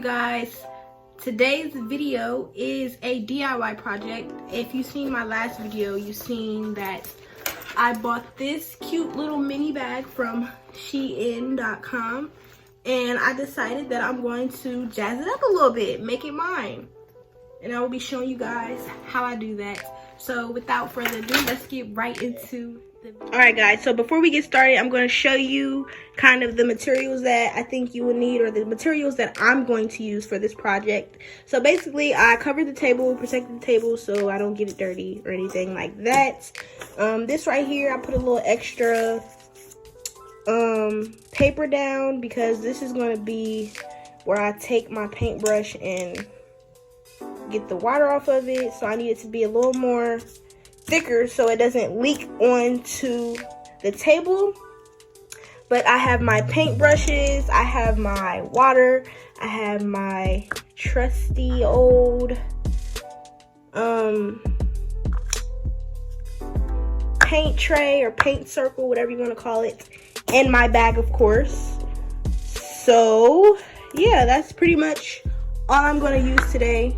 guys, today's video is a DIY project. If you've seen my last video, you've seen that I bought this cute little mini bag from Shein.com, and I decided that I'm going to jazz it up a little bit, make it mine, and I will be showing you guys how I do that. So without further ado, let's get right into Alright guys, so before we get started, I'm going to show you kind of the materials that I think you will need, or the materials that I'm going to use for this project. So basically, I covered the table, protected the table so I don't get it dirty or anything like that. This right here, I put a little extra paper down because this is going to be where I take my paintbrush and get the water off of it. So I need it to be a little more thicker so it doesn't leak onto the table. But I have my paint brushes, I have my water, I have my trusty old paint tray or paint circle, whatever you want to call it, and my bag, of course. So yeah, that's pretty much all I'm going to use today.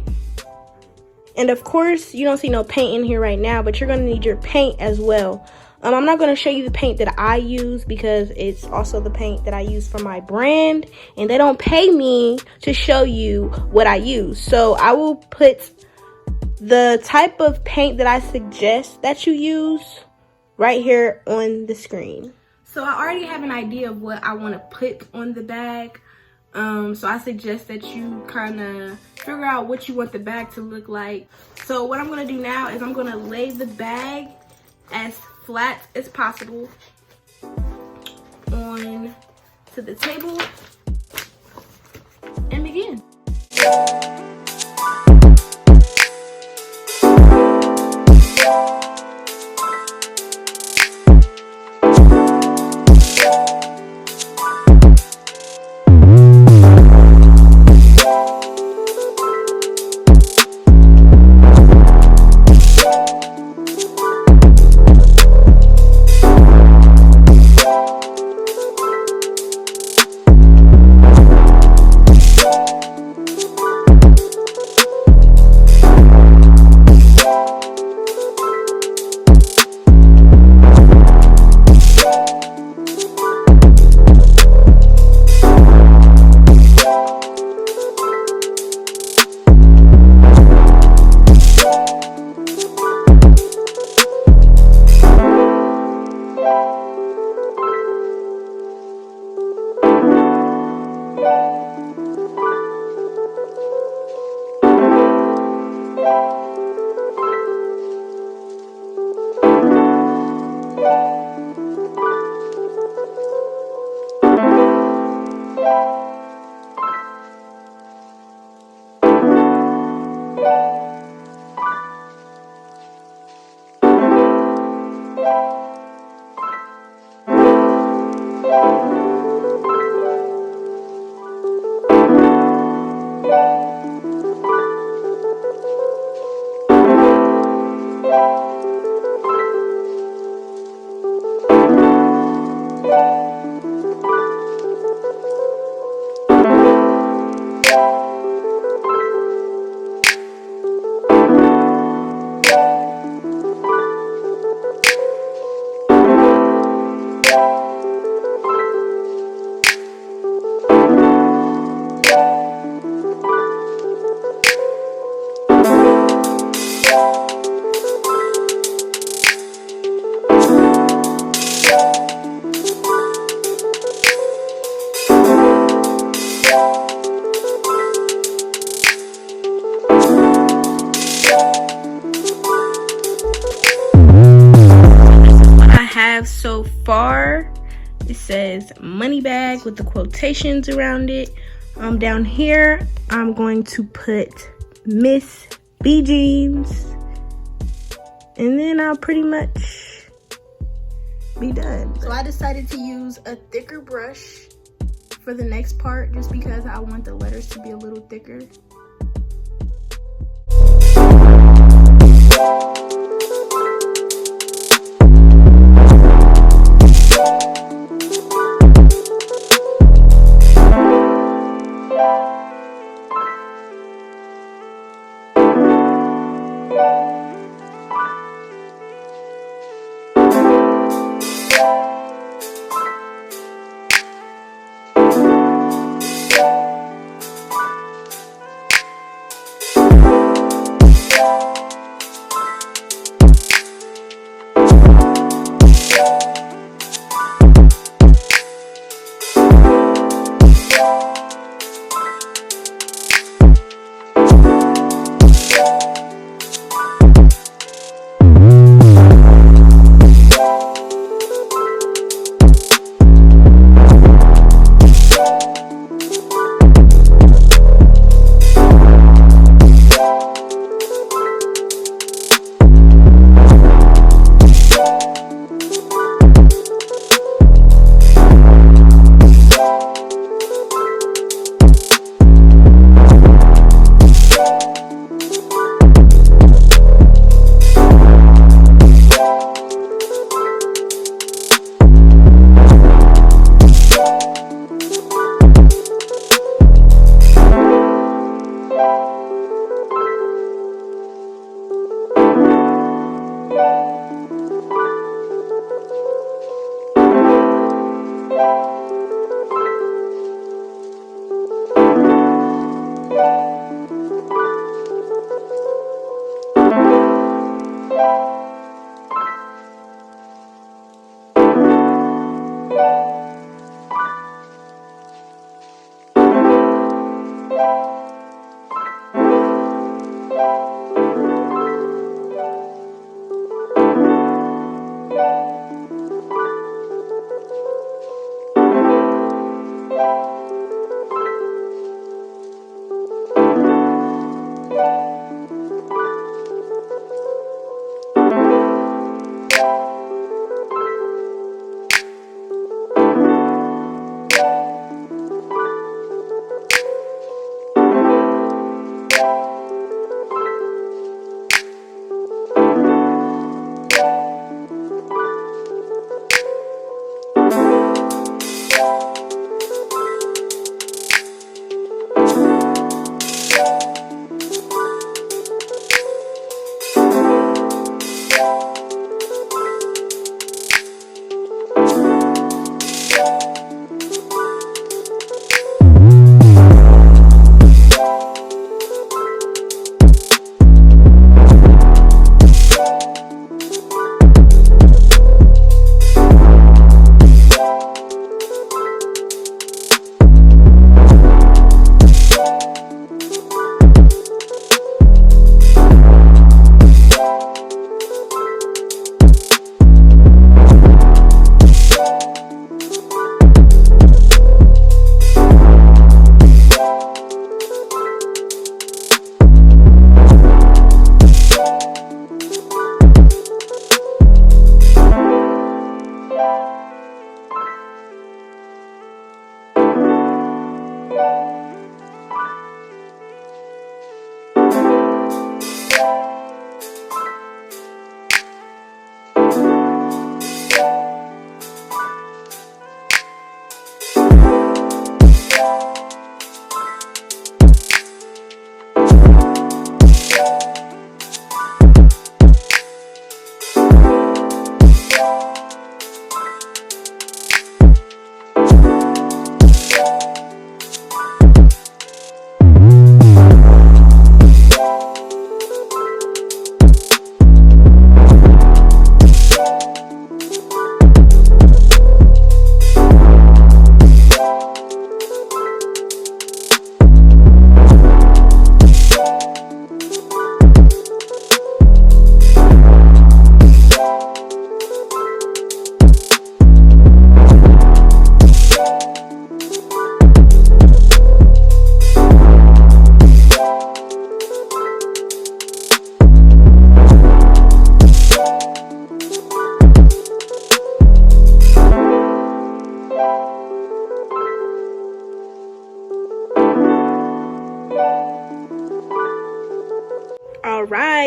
And of course, you don't see no paint in here right now, but you're going to need your paint as well. I'm not going to show you the paint that I use because it's also the paint that I use for my brand. And they don't pay me to show you what I use. So I will put the type of paint that I suggest that you use right here on the screen. So I already have an idea of what I want to put on the bag. So I suggest that you kind of figure out what you want the bag to look like. So what I'm going to do now is I'm going to lay the bag as flat as possible on to the table and begin. So far, it says money bag with the quotations around it. Down here, I'm going to put Miss B jeans, and then I'll pretty much be done. So I decided to use a thicker brush for the next part just because I want the letters to be a little thicker.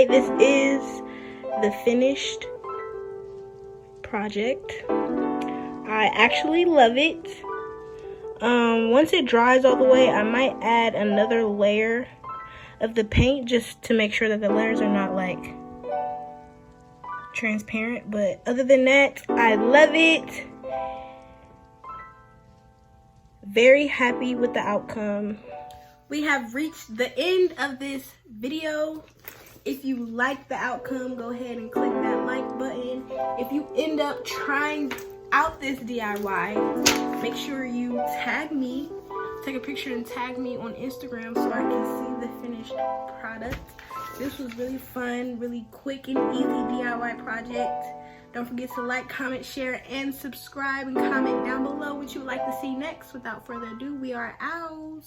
this is the finished project. I actually love it. Once it dries all the way, I might add another layer of the paint just to make sure that the layers are not like transparent. But other than that, I love it. Very happy with the outcome. We have reached the end of this video. If you like the outcome, go ahead and click that like button. If you end up trying out this DIY, make sure you tag me. Take a picture and tag me on Instagram so I can see the finished product. This was really fun, really quick and easy DIY project. Don't forget to like, comment, share, and subscribe, and comment down below what you would like to see next. Without further ado, we are out.